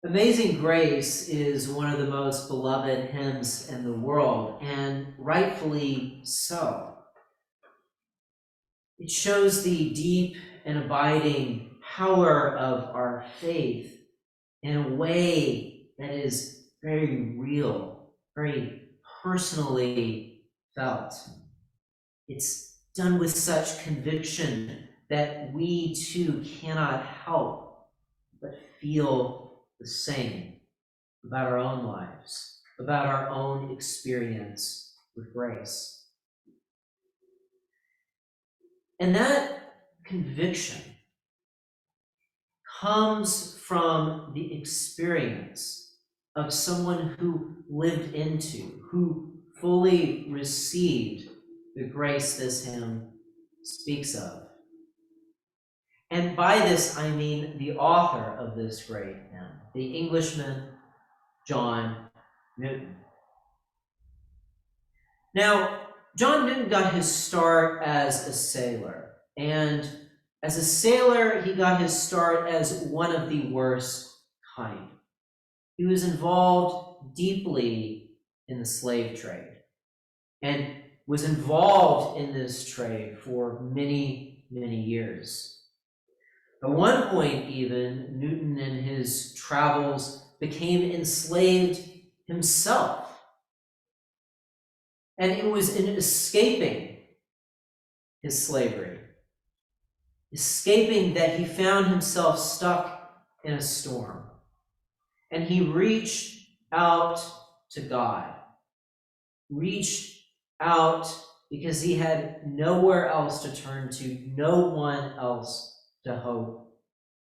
Amazing Grace is one of the most beloved hymns in the world, and rightfully so. It shows the deep and abiding power of our faith in a way that is very real, very personally felt. It's done with such conviction that we too cannot help but feel the same about our own lives, about our own experience with grace. And that conviction comes from the experience of someone who lived into, who fully received the grace this hymn speaks of. And by this, I mean the author of this great hymn, the Englishman John Newton. Now, John Newton got his start as a sailor, and as a sailor, he got his start as one of the worst kind. He was involved deeply in the slave trade and was involved in this trade for many, many years. At one point, even, Newton in his travels became enslaved himself. And it was in escaping his slavery, escaping that he found himself stuck in a storm. And he reached out to God, reached out because he had nowhere else to turn to, no one else to hope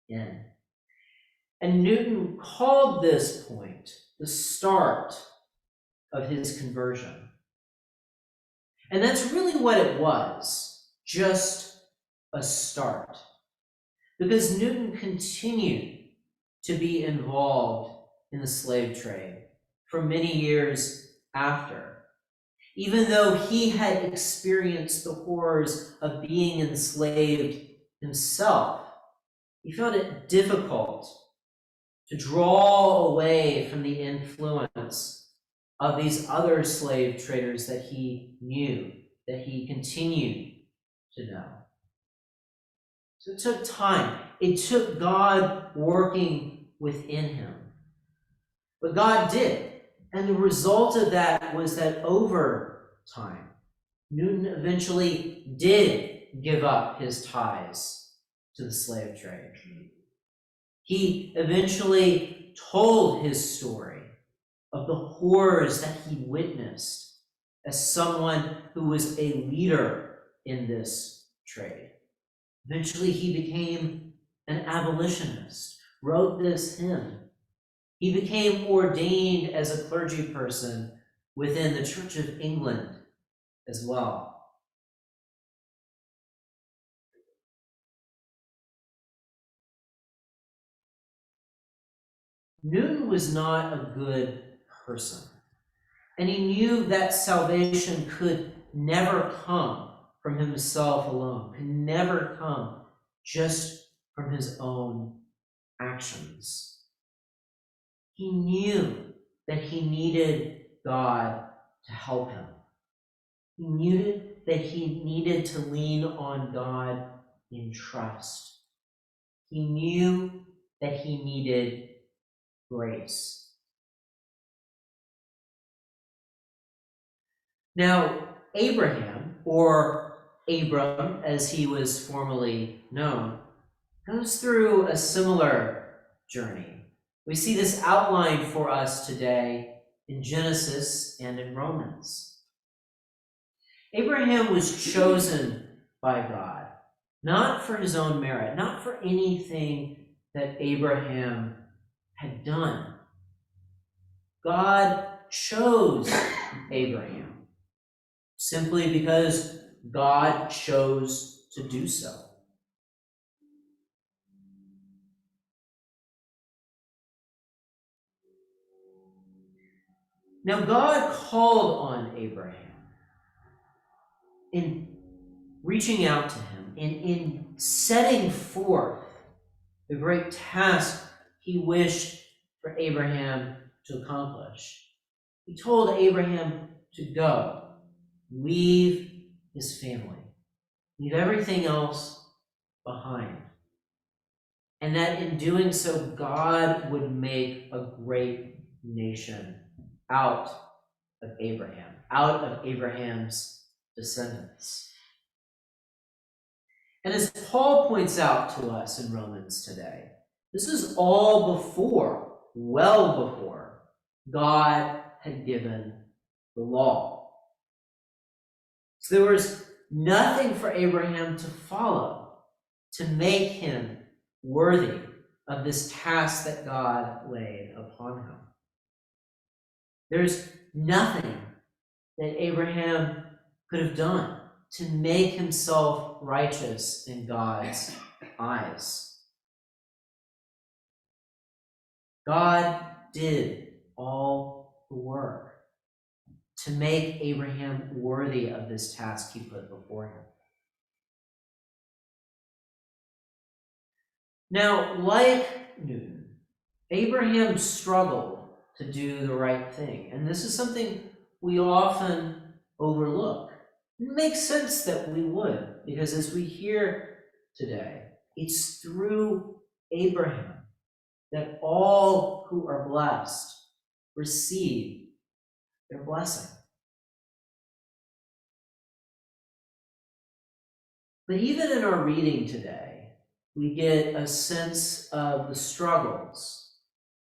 in. And Newton called this point the start of his conversion. And that's really what it was, just a start. Because Newton continued to be involved in the slave trade for many years after. Even though he had experienced the horrors of being enslaved himself, he found it difficult to draw away from the influence of these other slave traders that he knew, that he continued to know. So it took time. It took God working within him. But God did. And the result of that was that over time, Newton eventually did give up his ties to the slave trade. He eventually told his story of the horrors that he witnessed as someone who was a leader in this trade. Eventually, he became an abolitionist, wrote this hymn. He became ordained as a clergy person within the Church of England as well. Newton was not a good person, and he knew that salvation could never come from himself alone, could never come just from his own actions. He knew that he needed God to help him. He knew that he needed to lean on God in trust. He knew that he needed grace. Now, Abraham, or Abram as he was formerly known, goes through a similar journey. We see this outlined for us today in Genesis and in Romans. Abraham was chosen by God, not for his own merit, not for anything that Abraham had done. God chose Abraham simply because God chose to do so. Now, God called on Abraham in reaching out to him and in setting forth the great task he wished for Abraham to accomplish. He told Abraham to go, leave his family, leave everything else behind. And that in doing so, God would make a great nation out of Abraham, out of Abraham's descendants. And as Paul points out to us in Romans today, this is all before, well before, God had given the law. So there was nothing for Abraham to follow to make him worthy of this task that God laid upon him. There's nothing that Abraham could have done to make himself righteous in God's eyes. God did all the work to make Abraham worthy of this task he put before him. Now, like Newton, Abraham struggled to do the right thing, and this is something we often overlook. It makes sense that we would, because as we hear today, it's through Abraham that all who are blessed receive their blessing. But even in our reading today, we get a sense of the struggles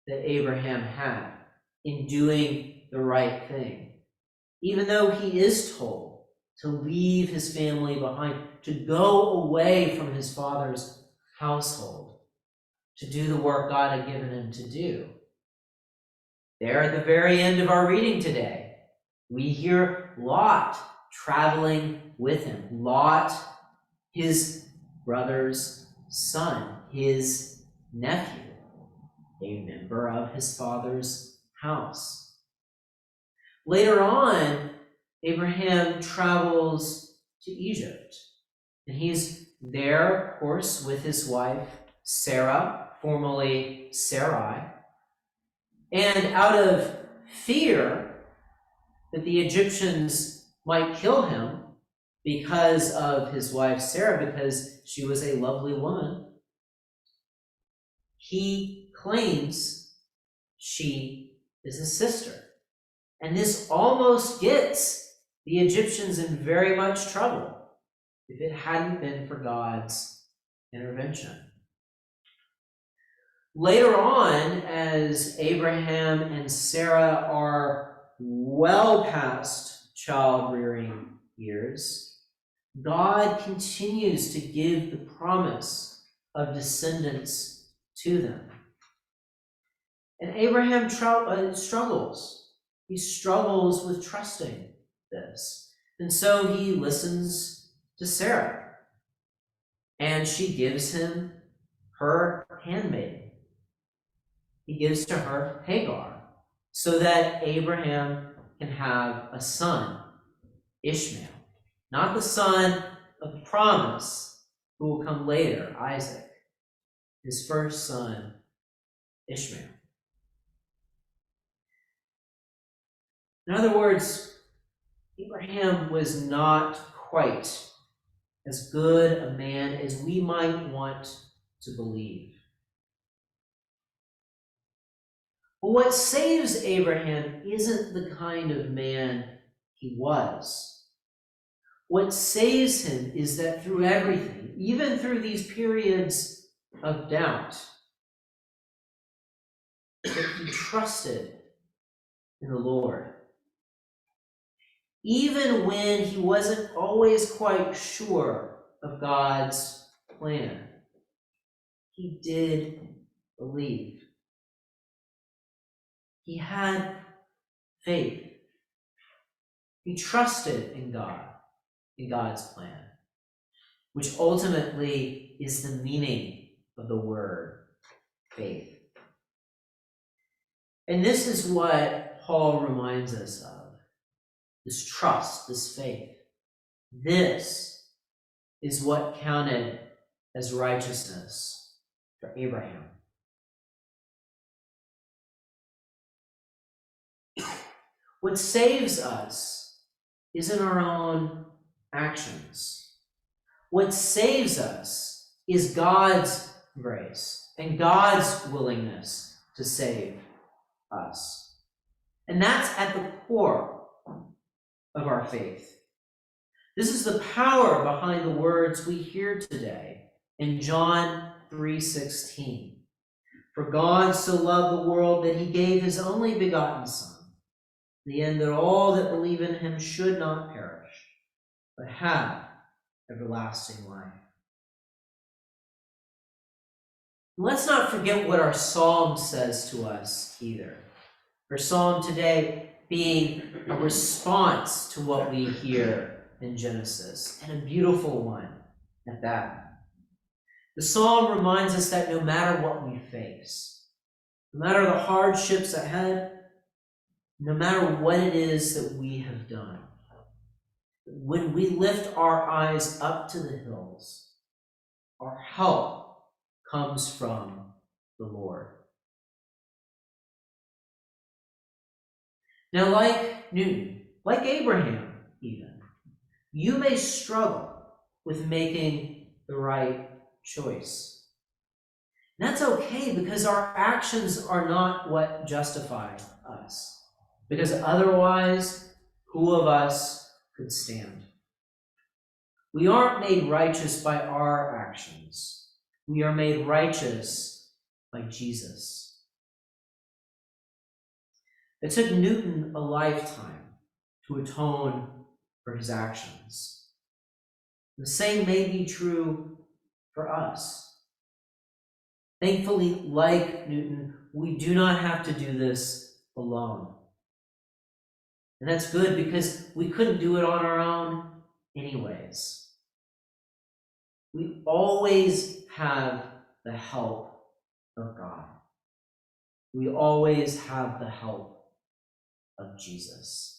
that Abraham had in doing the right thing. Even though he is told to leave his family behind, to go away from his father's household, to do the work God had given him to do. There at the very end of our reading today, we hear Lot traveling with him. Lot, his brother's son, his nephew, a member of his father's house. Later on, Abraham travels to Egypt, and he's there, of course, with his wife, Sarah, formerly Sarai. And out of fear that the Egyptians might kill him because of his wife, Sarah, because she was a lovely woman, he claims she is his sister. And this almost gets the Egyptians in very much trouble if it hadn't been for God's intervention. Later on, as Abraham and Sarah are well past child-rearing years, God continues to give the promise of descendants to them. And Abraham struggles. He struggles with trusting this. And so he listens to Sarah. And she gives him her handmaid. He gives to her Hagar so that Abraham can have a son, Ishmael. Not the son of the promise who will come later, Isaac. His first son, Ishmael. In other words, Abraham was not quite as good a man as we might want to believe. But what saves Abraham isn't the kind of man he was. What saves him is that through everything, even through these periods of doubt, that he trusted in the Lord. Even when he wasn't always quite sure of God's plan, he did believe. He had faith. He trusted in God, in God's plan, which ultimately is the meaning of the word faith. And this is what Paul reminds us of. This trust, this faith. This is what counted as righteousness for Abraham. What saves us isn't our own actions. What saves us is God's grace and God's willingness to save us. And that's at the core of our faith. This is the power behind the words we hear today in John 3:16. For God so loved the world that he gave his only begotten Son, the end that all that believe in him should not perish, but have everlasting life. Let's not forget what our psalm says to us either. Our psalm today being a response to what we hear in Genesis, and a beautiful one at that. The psalm reminds us that no matter what we face, no matter the hardships ahead, no matter what it is that we have done, when we lift our eyes up to the hills, our help comes from the Lord. Now, like Newton, like Abraham even, you may struggle with making the right choice. And that's okay, because our actions are not what justify us. Because otherwise, who of us could stand? We aren't made righteous by our actions. We are made righteous by Jesus. It took Newton a lifetime to atone for his actions. The same may be true for us. Thankfully, like Newton, we do not have to do this alone. And that's good, because we couldn't do it on our own anyways. We always have the help of God. We always have the help of Jesus.